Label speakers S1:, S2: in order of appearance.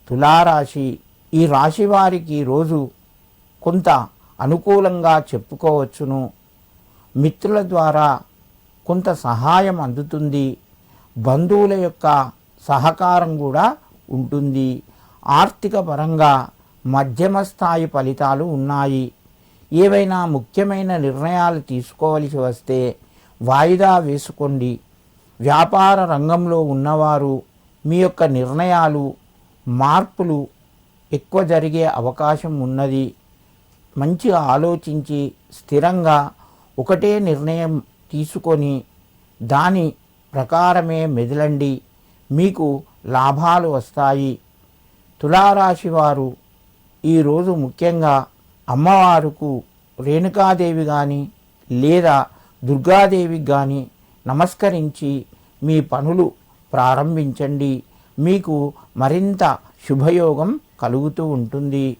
S1: తులారాశి ఈ రాశి వారికి రోజు కొంత అనుకూలంగా చెప్పుకోవచ్చును. మిత్రుల ద్వారా కొంత సహాయం అందుతుంది. బంధువుల యొక్క సహకారం కూడా ఉంటుంది. ఆర్థిక పరంగా మధ్యమ స్థాయి ఫలితాలు ఉన్నాయి. ఏవైనా ముఖ్యమైన నిర్ణయాలు తీసుకోవలసి వస్తే వాయిదా వేసుకోండి. వ్యాపార రంగంలో ఉన్నవారు మీ యొక్క నిర్ణయాలు మార్పులు ఎక్కువ జరిగే అవకాశం ఉన్నది. మంచిగా ఆలోచించి స్థిరంగా ఒకటే నిర్ణయం తీసుకొని దాని ప్రకారమే మెదలండి. మీకు లాభాలు వస్తాయి. తులారాశి వారు ఈరోజు ముఖ్యంగా అమ్మవారుకు రేణుకాదేవి కానీ లేదా దుర్గాదేవికి కానీ నమస్కరించి మీ పనులు ప్రారంభించండి. మీకు మరింత శుభయోగం కలుగుతూ ఉంటుంది.